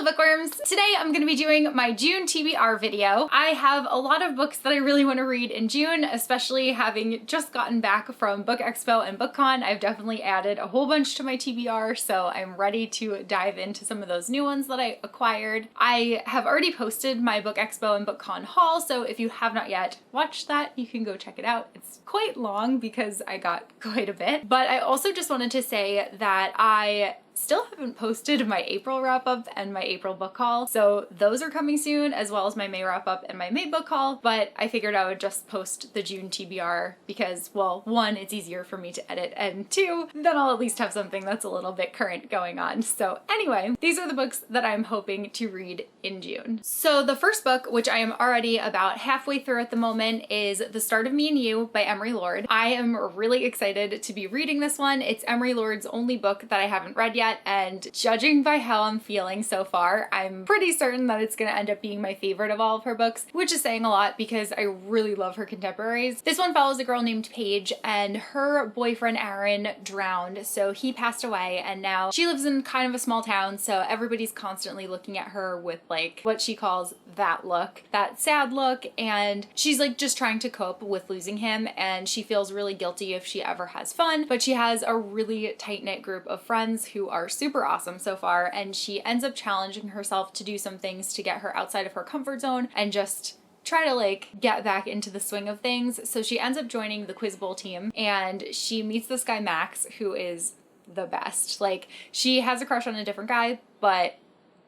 Hello bookworms! Today I'm going to be doing my June TBR video. I have a lot of books that I really want to read in June, especially having just gotten back from Book Expo and BookCon. I've definitely added a whole bunch to my TBR, so I'm ready to dive into some of those new ones that I acquired. I have already posted my Book Expo and BookCon haul, so if you have not yet watched that, you can go check it out. It's quite long because I got quite a bit, but I also just wanted to say that I still haven't posted my April wrap-up and my April book haul, so those are coming soon, as well as my May wrap-up and my May book haul, but I figured I would just post the June TBR because, well, one, it's easier for me to edit, and two, then I'll at least have something that's a little bit current going on. So anyway, these are the books that I'm hoping to read in June. So the first book, which I am already about halfway through at the moment, is The Start of Me and You by Emery Lord. I am really excited to be reading this one. It's Emery Lord's only book that I haven't read yet, and judging by how I'm feeling so far, I'm pretty certain that it's gonna end up being my favorite of all of her books, which is saying a lot because I really love her contemporaries. This one follows a girl named Paige, and her boyfriend Aaron drowned, so he passed away, and now she lives in kind of a small town, so everybody's constantly looking at her with like what she calls that look, that sad look, and she's like just trying to cope with losing him, and she feels really guilty if she ever has fun, but she has a really tight-knit group of friends who are super awesome so far, and she ends up challenging herself to do some things to get her outside of her comfort zone and just try to like get back into the swing of things. So she ends up joining the Quiz Bowl team, and she meets this guy Max, who is the best. Like, she has a crush on a different guy, but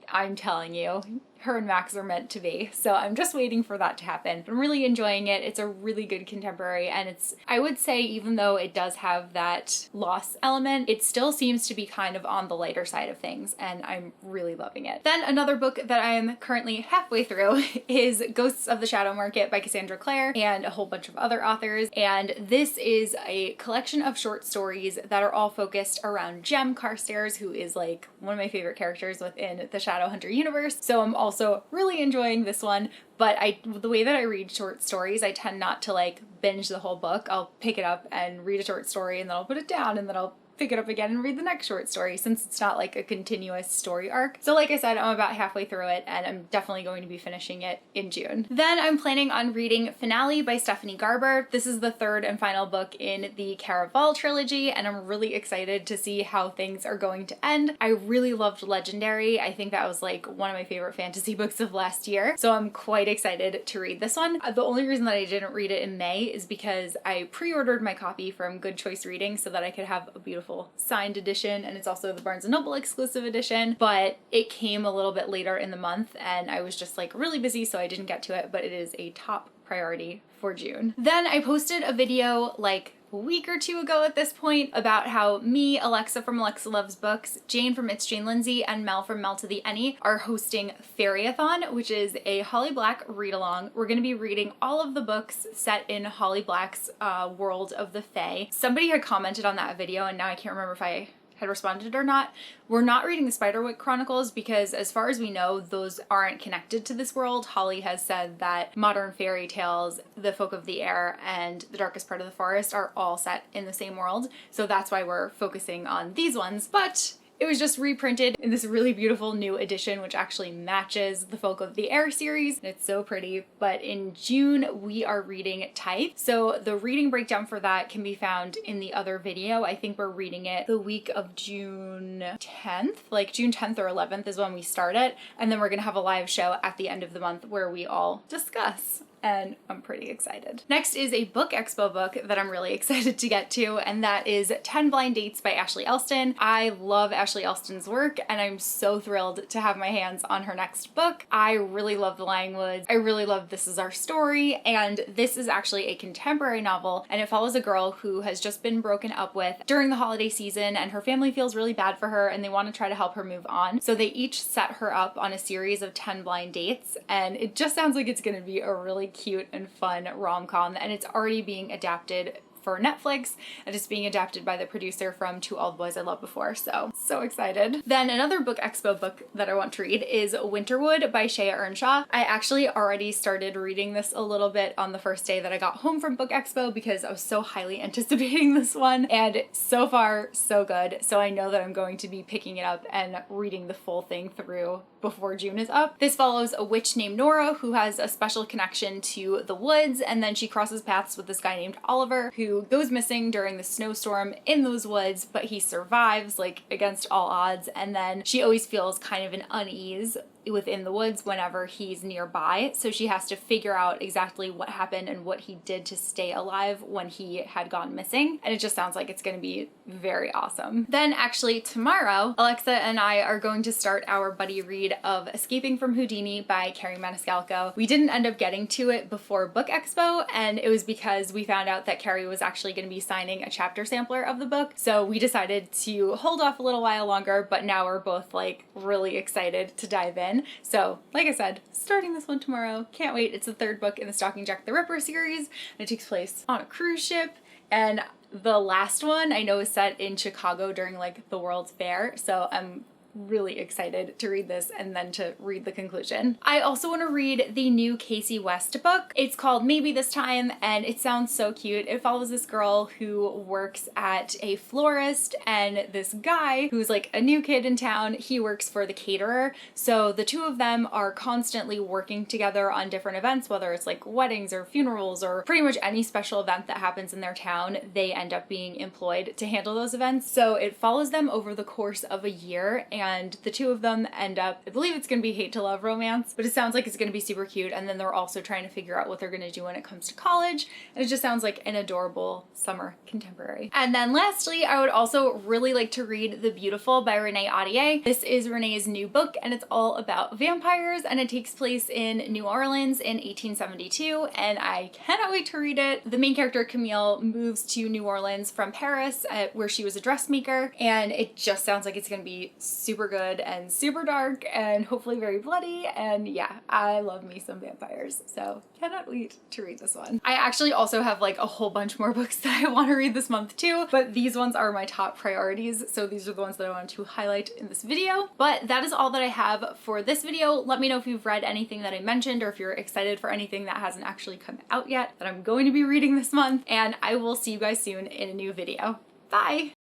I'm telling you, her and Max are meant to be. So I'm just waiting for that to happen. I'm really enjoying it. It's a really good contemporary, and it's, I would say, even though it does have that loss element, it still seems to be kind of on the lighter side of things, and I'm really loving it. Then another book that I'm currently halfway through is Ghosts of the Shadow Market by Cassandra Clare and a whole bunch of other authors, and this is a collection of short stories that are all focused around Jem Carstairs, who is like one of my favorite characters within the Shadowhunter universe. So I'm also really enjoying this one, but the way that I read short stories, I tend not to like binge the whole book. I'll pick it up and read a short story, and then I'll put it down, and then I'll pick it up again and read the next short story, since it's not like a continuous story arc. So like I said, I'm about halfway through it, and I'm definitely going to be finishing it in June. Then I'm planning on reading Finale by Stephanie Garber. This is the third and final book in the Caraval trilogy, and I'm really excited to see how things are going to end. I really loved Legendary. I think that was like one of my favorite fantasy books of last year, so I'm quite excited to read this one. The only reason that I didn't read it in May is because I pre-ordered my copy from Good Choice Reading so that I could have a beautiful signed edition, and it's also the Barnes & Noble exclusive edition, but it came a little bit later in the month, and I was just like really busy, so I didn't get to it, but it is a top priority for June. Then I posted a video like a week or two ago at this point about how me, Alexa from Alexa Loves Books, Jane from It's Jane Lindsay, and Mel from Mel to the Any are hosting Fairy-a-thon, which is a Holly Black read-along. We're going to be reading all of the books set in Holly Black's world of the Fae. Somebody had commented on that video, and now I can't remember if I had responded or not. We're not reading the Spiderwick Chronicles because, as far as we know, those aren't connected to this world. Holly has said that modern fairy tales, The Folk of the Air, and The Darkest Part of the Forest are all set in the same world, so that's why we're focusing on these ones. But it was just reprinted in this really beautiful new edition, which actually matches the Folk of the Air series. It's so pretty. But in June, we are reading TITHE. So the reading breakdown for that can be found in the other video. I think we're reading it the week of June 10th, like June 10th or 11th is when we start it. And then we're gonna have a live show at the end of the month where we all discuss, and I'm pretty excited. Next is a Book Expo book that I'm really excited to get to, and that is 10 Blind Dates by Ashley Elston. I love Ashley Elston's work, and I'm so thrilled to have my hands on her next book. I really love The Lying Woods. I really love This Is Our Story, and this is actually a contemporary novel, and it follows a girl who has just been broken up with during the holiday season, and her family feels really bad for her, and they want to try to help her move on. So they each set her up on a series of 10 blind dates, and it just sounds like it's going to be a really cute and fun rom-com, and it's already being adapted for Netflix, and it's being adapted by the producer from To All the Boys I Loved Before, so excited. Then another Book Expo book that I want to read is Winterwood by Shea Earnshaw. I actually already started reading this a little bit on the first day that I got home from Book Expo because I was so highly anticipating this one, and so far so good. So I know that I'm going to be picking it up and reading the full thing through before June is up. This follows a witch named Nora who has a special connection to the woods, and then she crosses paths with this guy named Oliver who goes missing during the snowstorm in those woods, but he survives like against all odds, and then she always feels kind of an unease within the woods whenever he's nearby, so she has to figure out exactly what happened and what he did to stay alive when he had gone missing, and it just sounds like it's going to be very awesome. Then actually tomorrow, Alexa and I are going to start our buddy read of Escaping from Houdini by Carrie Maniscalco. We didn't end up getting to it before Book Expo, and it was because we found out that Carrie was actually going to be signing a chapter sampler of the book, so we decided to hold off a little while longer, but now we're both like really excited to dive in. So like I said, starting this one tomorrow. Can't wait. It's the third book in the Stalking Jack the Ripper series, and it takes place on a cruise ship, and the last one I know is set in Chicago during like the World's Fair, so I'm really excited to read this and then to read the conclusion. I also want to read the new Casey West book. It's called Maybe This Time, and it sounds so cute. It follows this girl who works at a florist and this guy who's like a new kid in town. He works for the caterer, so the two of them are constantly working together on different events, whether it's like weddings or funerals or pretty much any special event that happens in their town. They end up being employed to handle those events, so it follows them over the course of a year, and the two of them end up, I believe it's going to be hate to love romance, but it sounds like it's going to be super cute, and then they're also trying to figure out what they're going to do when it comes to college, and it just sounds like an adorable summer contemporary. And then lastly, I would also really like to read The Beautiful by Renee Ahdieh. This is Renee's new book, and it's all about vampires, and it takes place in New Orleans in 1872, and I cannot wait to read it. The main character, Camille, moves to New Orleans from Paris, where she was a dressmaker, and it just sounds like it's going to be super good and super dark and hopefully very bloody, and yeah, I love me some vampires, so cannot wait to read this one. I actually also have like a whole bunch more books that I want to read this month too, but these ones are my top priorities, so these are the ones that I wanted to highlight in this video. But that is all that I have for this video. Let me know if you've read anything that I mentioned, or if you're excited for anything that hasn't actually come out yet that I'm going to be reading this month, and I will see you guys soon in a new video. Bye!